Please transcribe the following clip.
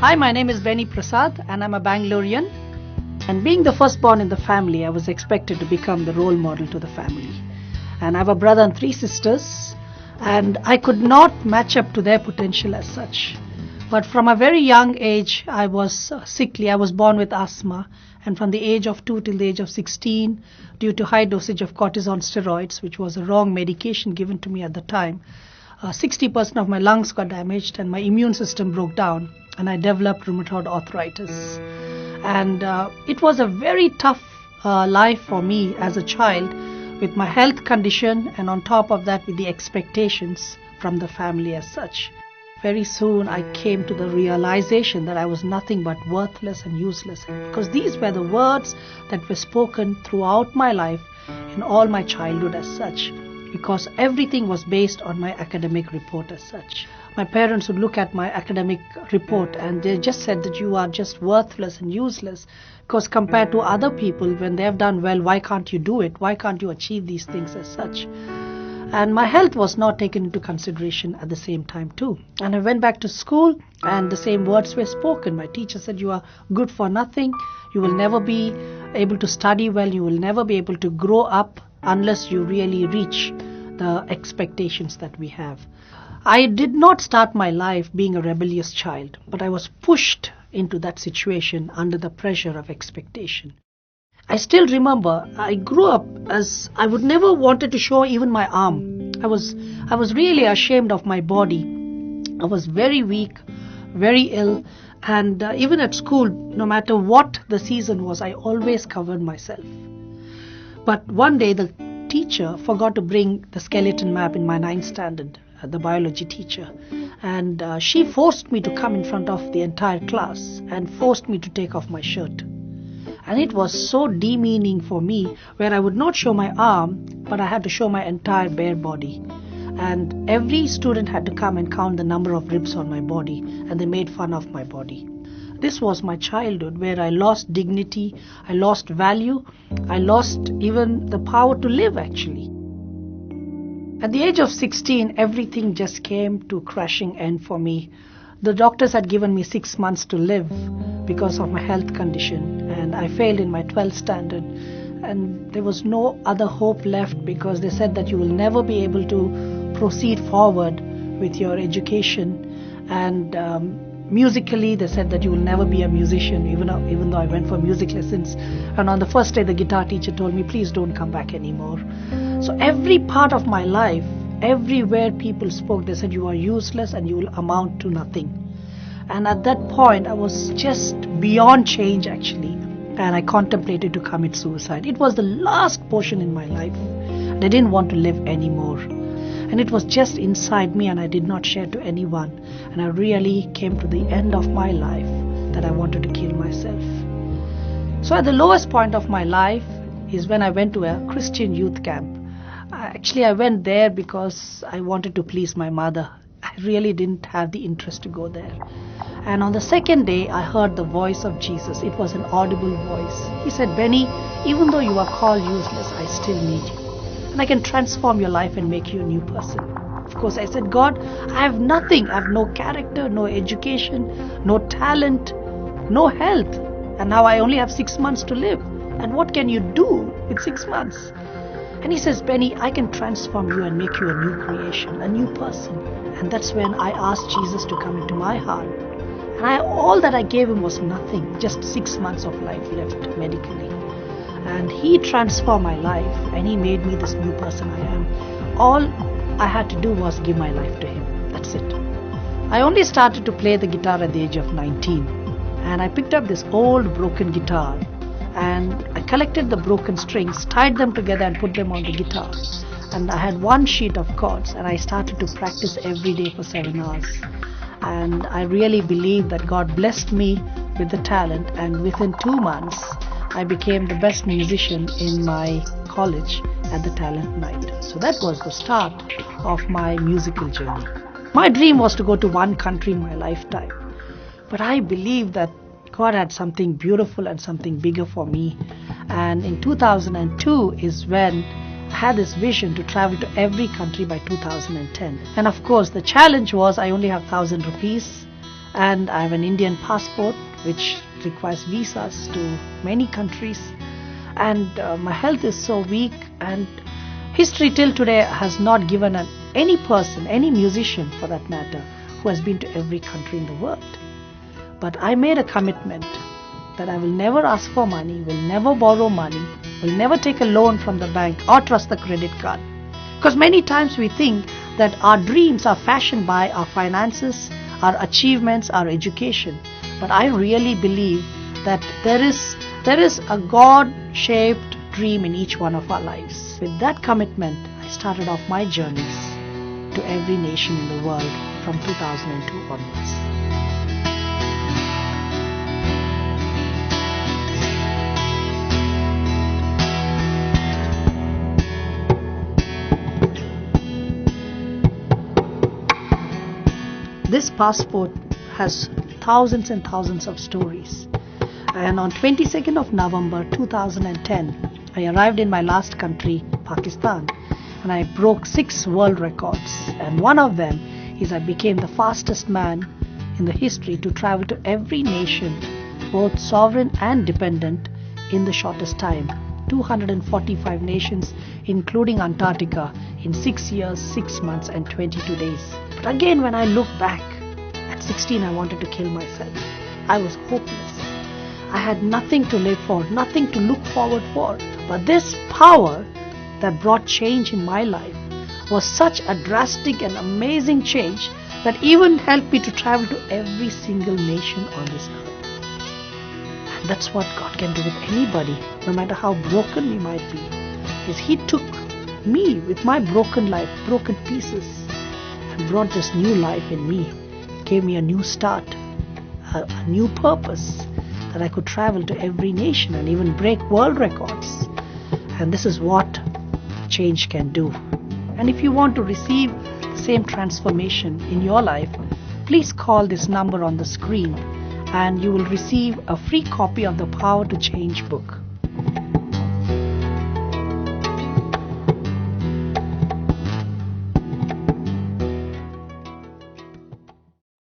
Hi, my name is Benny Prasad and I'm a Bangalorean. And being the firstborn in the family, I was expected to become the role model to the family. And I have a brother and three sisters, and I could not match up to their potential as such. But from a very young age, I was sickly. I was born with asthma, and from the age of 2 till the age of 16, due to high dosage of cortisone steroids, which was a wrong medication given to me at the time, 60% of my lungs got damaged and my immune system broke down, and I developed rheumatoid arthritis. And it was a very tough life for me as a child, with my health condition, and on top of that with the expectations from the family as such. Very soon I came to the realization that I was nothing but worthless and useless, because these were the words that were spoken throughout my life in all my childhood as such, because everything was based on my academic report as such. My parents would look at my academic report and they just said that you are just worthless and useless, because compared to other people, when they have done well, why can't you do it? Why can't you achieve these things as such? And my health was not taken into consideration at the same time too. And I went back to school and the same words were spoken. My teacher said, you are good for nothing. You will never be able to study well. You will never be able to grow up unless you really reach the expectations that we have. I did not start my life being a rebellious child, but I was pushed into that situation under the pressure of expectation. I still remember I grew up as I would never wanted to show even my arm. I was really ashamed of my body. I was very weak, very ill, and even at school, no matter what the season was, I always covered myself. But one day the teacher forgot to bring the skeleton map in my 9th standard, the biology teacher, and she forced me to come in front of the entire class and forced me to take off my shirt. And it was so demeaning for me, where I would not show my arm, but I had to show my entire bare body. And every student had to come and count the number of ribs on my body, and they made fun of my body. This was my childhood, where I lost dignity, I lost value, I lost even the power to live actually. At the age of 16, everything just came to a crashing end for me. The doctors had given me 6 months to live because of my health condition, and I failed in my 12th standard, and there was no other hope left, because they said that you will never be able to proceed forward with your education, and musically they said that you will never be a musician, even though I went for music lessons. And on the first day the guitar teacher told me, please don't come back anymore. So every part of my life, everywhere people spoke, they said you are useless and you will amount to nothing. And at that point I was just beyond change actually, and I contemplated to commit suicide. It was the last portion in my life, and I didn't want to live anymore. And it was just inside me, and I did not share to anyone. And I really came to the end of my life that I wanted to kill myself. So at the lowest point of my life is when I went to a Christian youth camp. Actually, I went there because I wanted to please my mother. I really didn't have the interest to go there. And on the second day, I heard the voice of Jesus. It was an audible voice. He said, Benny, even though you are called useless, I still need you. And I can transform your life and make you a new person. Of course, I said, God, I have nothing. I have no character, no education, no talent, no health. And now I only have 6 months to live. And what can you do with 6 months? And he says, Benny, I can transform you and make you a new creation, a new person. And that's when I asked Jesus to come into my heart. And all that I gave him was nothing, just 6 months of life left medically. And he transformed my life, and he made me this new person I am. All I had to do was give my life to him. That's it. I only started to play the guitar at the age of 19. And I picked up this old broken guitar, and I collected the broken strings, tied them together and put them on the guitar. And I had one sheet of chords, and I started to practice every day for 7 hours. And I really believe that God blessed me with the talent, and within 2 months I became the best musician in my college at the talent night. So that was the start of my musical journey. My dream was to go to one country in my lifetime, but I believe that God had something beautiful and something bigger for me. And in 2002 is when I had this vision to travel to every country by 2010. And of course the challenge was I only have 1,000 rupees and I have an Indian passport which requires visas to many countries, and my health is so weak, and history till today has not given any person, any musician for that matter, who has been to every country in the world. But I made a commitment that I will never ask for money, will never borrow money, will never take a loan from the bank or trust the credit card. Because many times we think that our dreams are fashioned by our finances, our achievements, our education. But I really believe that there is a God-shaped dream in each one of our lives. With that commitment, I started off my journeys to every nation in the world from 2002 onwards. This passport has thousands and thousands of stories. And on 22nd of November 2010, I arrived in my last country, Pakistan, and I broke 6 world records. And one of them is I became the fastest man in the history to travel to every nation, both sovereign and dependent, in the shortest time. 245 nations, including Antarctica, in 6 years, 6 months and 22 days. But again, when I look back, at 16 I wanted to kill myself. I was hopeless. I had nothing to live for, nothing to look forward for. But this power that brought change in my life was such a drastic and amazing change that even helped me to travel to every single nation on this earth. And that's what God can do with anybody, no matter how broken we might be. Is He took me with my broken life, broken pieces, and brought this new life in me, gave me a new start, a new purpose, that I could travel to every nation and even break world records. And this is what change can do. And if you want to receive the same transformation in your life, please call this number on the screen and you will receive a free copy of the Power to Change book.